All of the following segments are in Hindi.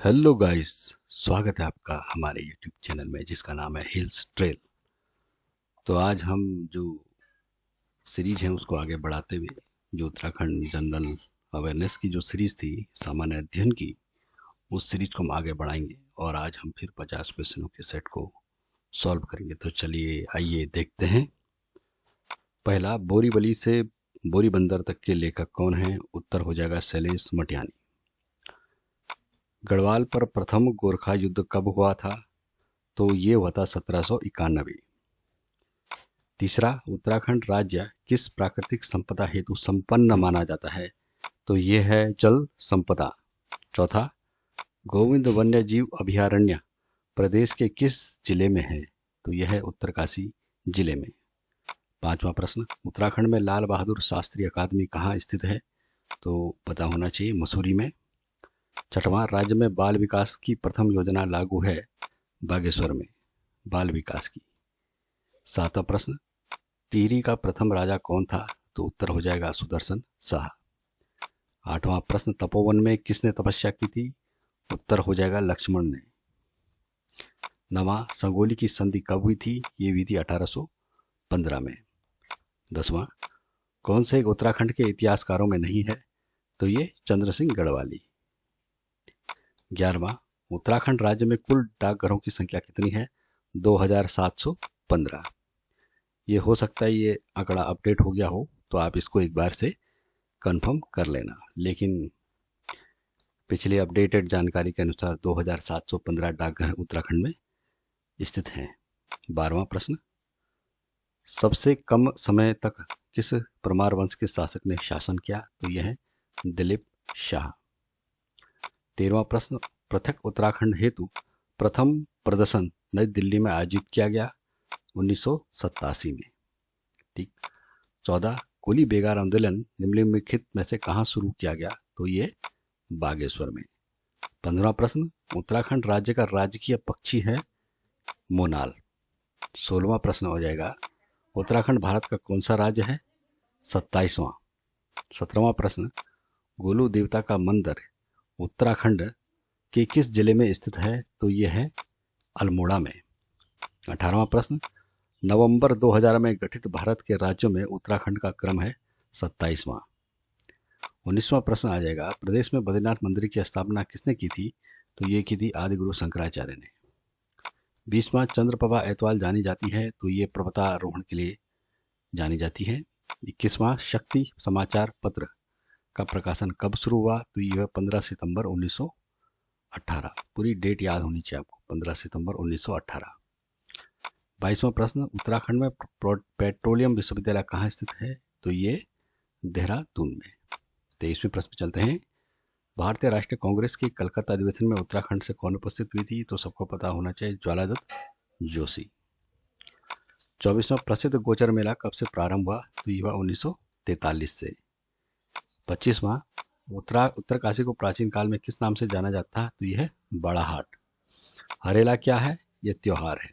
Hello guys. स्वागत है आपका हमारे यूट्यूब चैनल में जिसका नाम है हिल्स ट्रेल। तो आज हम जो सीरीज है उसको आगे बढ़ाते हुए जो उत्तराखंड जनरल अवेयरनेस की जो सीरीज थी, सामान्य अध्ययन की, उस सीरीज को हम आगे बढ़ाएंगे और आज हम फिर 50 क्वेश्चनों के सेट को सॉल्व करेंगे। तो चलिए आइए देखते हैं। पहला, बोरीवली से बोरीबंदर तक के लेखक कौन है? उत्तर हो जाएगा शैलेश मटियानी। गढ़वाल पर प्रथम गोरखा युद्ध कब हुआ था? तो ये हुआ था 1791। तीसरा, उत्तराखंड राज्य किस प्राकृतिक संपदा हेतु संपन्न माना जाता है? तो ये है जल संपदा। चौथा, गोविंद वन्य जीव अभयारण्य प्रदेश के किस जिले में है? तो यह है उत्तरकाशी जिले में। पांचवा प्रश्न, उत्तराखंड में लाल बहादुर शास्त्री अकादमी कहाँ स्थित है? तो पता होना चाहिए, मसूरी में। छठवां, राज्य में बाल विकास की प्रथम योजना लागू है बागेश्वर में, बाल विकास की। सातवां प्रश्न, टिहरी का प्रथम राजा कौन था? तो उत्तर हो जाएगा सुदर्शन शाह। आठवां प्रश्न, तपोवन में किसने तपस्या की थी? उत्तर हो जाएगा लक्ष्मण ने। नवां, संगोली की संधि कब हुई थी? ये हुई थी 1815 में। 10वां, कौन से उत्तराखंड के इतिहासकारों में नहीं है? तो ये चंद्र सिंह गढ़वाली। 11वां, उत्तराखंड राज्य में कुल डाकघरों की संख्या कितनी है? 2715। ये हो सकता है ये आंकड़ा अपडेट हो गया हो, तो आप इसको एक बार से कंफर्म कर लेना, लेकिन पिछले अपडेटेड जानकारी के अनुसार 2715 डाकघर उत्तराखंड में स्थित हैं। 12वां प्रश्न, सबसे कम समय तक किस परमार वंश के शासक ने शासन किया? तो यह है दिलीप शाह। 13वां प्रश्न, पृथक उत्तराखंड हेतु प्रथम प्रदर्शन नई दिल्ली में आयोजित किया गया 1987 में। ठीक। 14, कुली बेगार आंदोलन निम्नलिखित में से कहाँ शुरू किया गया? तो ये बागेश्वर में। 15वां प्रश्न, उत्तराखंड राज्य का राजकीय पक्षी है मोनाल। 16वां प्रश्न हो जाएगा, उत्तराखंड भारत का कौन सा राज्य है? 27वां। 17वां प्रश्न, गोलू देवता का मंदिर उत्तराखंड के किस जिले में स्थित है? तो यह है अल्मोड़ा में। 18वां प्रश्न, नवंबर 2000 में गठित भारत के राज्यों में उत्तराखंड का क्रम है 27वां। 19वां प्रश्न आ जाएगा, प्रदेश में बद्रीनाथ मंदिर की स्थापना किसने की थी? तो ये की थी आदि गुरु शंकराचार्य ने। 20वां, चंद्रप्रभा एतवाल जानी जाती है? तो ये पर्वतारोहण के लिए जानी जाती है। 21वां, शक्ति समाचार पत्र का प्रकाशन कब शुरू हुआ? तो यह 15 सितंबर 1918। पूरी डेट याद होनी चाहिए आपको, 15 सितंबर 1918। 22वां प्रश्न, उत्तराखंड में पेट्रोलियम विश्वविद्यालय कहाँ स्थित है? तो ये देहरादून में। 23वें प्रश्न पे चलते हैं, भारतीय राष्ट्रीय कांग्रेस की कलकत्ता अधिवेशन में उत्तराखंड से कौन उपस्थित हुई थी? तो सबको पता होना चाहिए, ज्वालादत्त जोशी। 24वां, प्रसिद्ध गोचर मेला कब से प्रारंभ हुआ? तो यह 1943 से। 25वां, उत्तरकाशी को प्राचीन काल में किस नाम से जाना जाता था? तो यह है बड़ा हाट। हरेला क्या है? यह त्योहार है।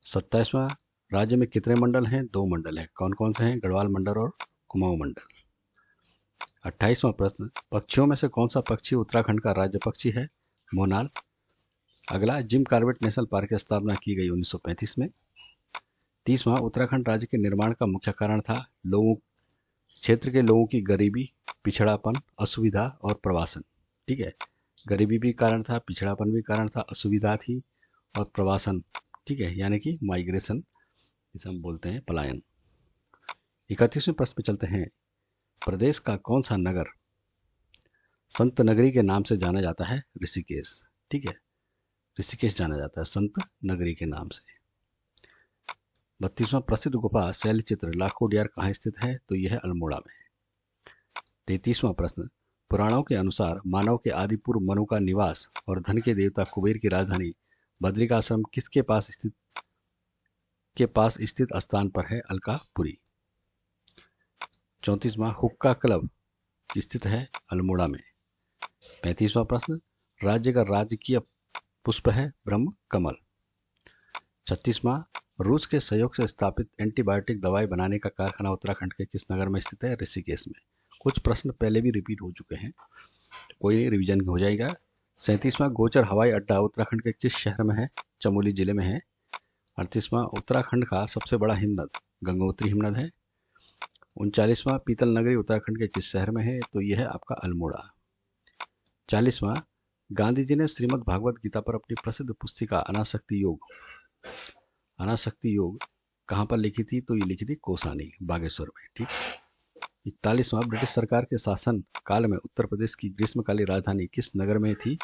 27वां, राज्य में कितने मंडल हैं? 2 मंडल हैं। कौन कौन से हैं? गढ़वाल मंडल और कुमाऊं मंडल। 28वां प्रश्न, पक्षियों में से कौन सा पक्षी उत्तराखंड का राज्य पक्षी है? मोनाल। अगला, जिम कॉर्बेट नेशनल पार्क की स्थापना की गई 1935 में। 30वां, उत्तराखंड राज्य के निर्माण का मुख्य कारण था लोगों क्षेत्र के लोगों की गरीबी, पिछड़ापन, असुविधा और प्रवासन। ठीक है, गरीबी भी कारण था, पिछड़ापन भी कारण था, असुविधा थी और प्रवासन, ठीक है, यानी कि माइग्रेशन जिसे हम बोलते हैं, पलायन। 31वें प्रश्न पे चलते हैं, प्रदेश का कौन सा नगर संत नगरी के नाम से जाना जाता है? ऋषिकेश। ठीक है, ऋषिकेश जाना जाता है संत नगरी के नाम से। 32वां, प्रसिद्ध गुफा शैलचित्र लाखोडियार कहाँ स्थित है? तो यह है अल्मोड़ा में। 33वां प्रश्न, पुराणों के अनुसार मानव के आदि पूर्व मनु का निवास और धन के देवता कुबेर की राजधानी बद्रिकाश्रम किसके पास स्थित स्थान पर है? अलकापुरी। 34वां, हुक्का क्लब स्थित है अल्मोड़ा में। 35वां प्रश्न, राज्य का राजकीय पुष्प है ब्रह्म कमल। 36वां, रूस के सहयोग से स्थापित एंटीबायोटिक दवाई बनाने का कारखाना उत्तराखंड के किस नगर में स्थित है? ऋषिकेश में। कुछ प्रश्न पहले भी रिपीट हो चुके हैं, कोई रिवीजन हो जाएगा। 37वां गोचर हवाई अड्डा उत्तराखंड के किस शहर में है? चमोली जिले में है। 38वां उत्तराखंड का सबसे बड़ा हिमनद गंगोत्री हिमनद है। 39वां पीतल नगरी उत्तराखंड के किस शहर में है? तो यह है आपका अल्मोड़ा। 40वां गांधी जी ने श्रीमद् भागवत गीता पर अपनी प्रसिद्ध पुस्तिका अनासक्ति योग कहाँ पर लिखी थी? तो ये लिखी थी कौसानी, बागेश्वर में। ठीक। 41वां ब्रिटिश सरकार के शासन काल में उत्तर प्रदेश की ग्रीष्मकालीन राजधानी किस नगर में थी?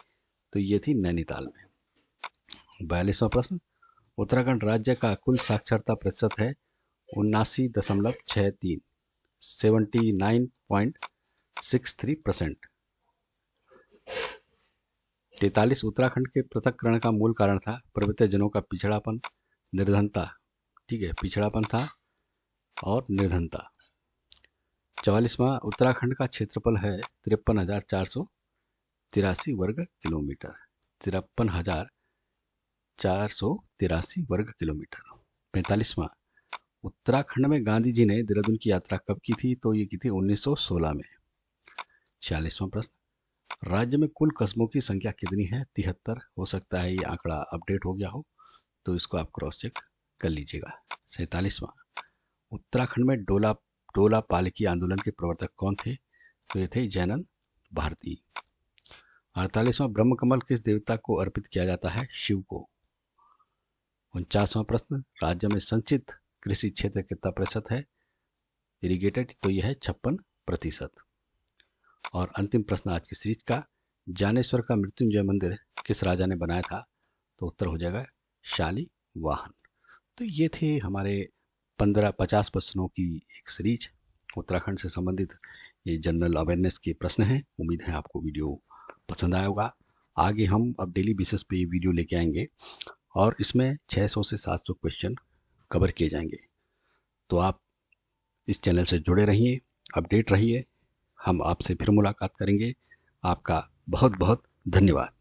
तो ये थी नैनीताल में। 42वां प्रश्न, उत्तराखंड राज्य का कुल साक्षरता प्रतिशत है 79.63, 79.63%। 43 उत्तराखंड के पृथक्करण का मूल कारण था पर्वतीय जनों का पिछड़ापन, निर्धनता। ठीक है, पिछड़ापन था और निर्धनता। 44वां उत्तराखंड का क्षेत्रफल है 53,483 वर्ग किलोमीटर। 53,483 वर्ग किलोमीटर। 45वां उत्तराखंड में गांधी जी ने देहरादून की यात्रा कब की थी? तो ये की थी 1916 में। 46वां प्रश्न, राज्य में कुल कस्बों की संख्या कितनी है? 73। हो सकता है ये आंकड़ा अपडेट हो गया हो, तो इसको आप क्रॉस चेक कर लीजिएगा। 47वां उत्तराखंड में डोला पालकी आंदोलन के प्रवर्तक कौन थे? तो ये थे जैनन भारती। 48वां ब्रह्मकमल किस देवता को अर्पित किया जाता है? शिव को। 49वां प्रश्न, राज्य में संचित कृषि क्षेत्र कितना प्रतिशत है इरिगेटेड? तो यह है 56%। और अंतिम प्रश्न आज की सीरीज का, जानेश्वर का मृत्युंजय मंदिर किस राजा ने बनाया था? तो उत्तर हो जाएगा शालिवाहन। तो ये थे हमारे 50 प्रश्नों की एक सीरीज, उत्तराखंड से संबंधित ये जनरल अवेयरनेस के प्रश्न हैं। उम्मीद है आपको वीडियो पसंद आया होगा। आगे हम अब डेली बेसिस पे ये वीडियो लेके आएंगे और इसमें 600 से 700 क्वेश्चन कवर किए जाएंगे। तो आप इस चैनल से जुड़े रहिए, अपडेट रहिए। हम आपसे फिर मुलाकात करेंगे। आपका बहुत बहुत धन्यवाद।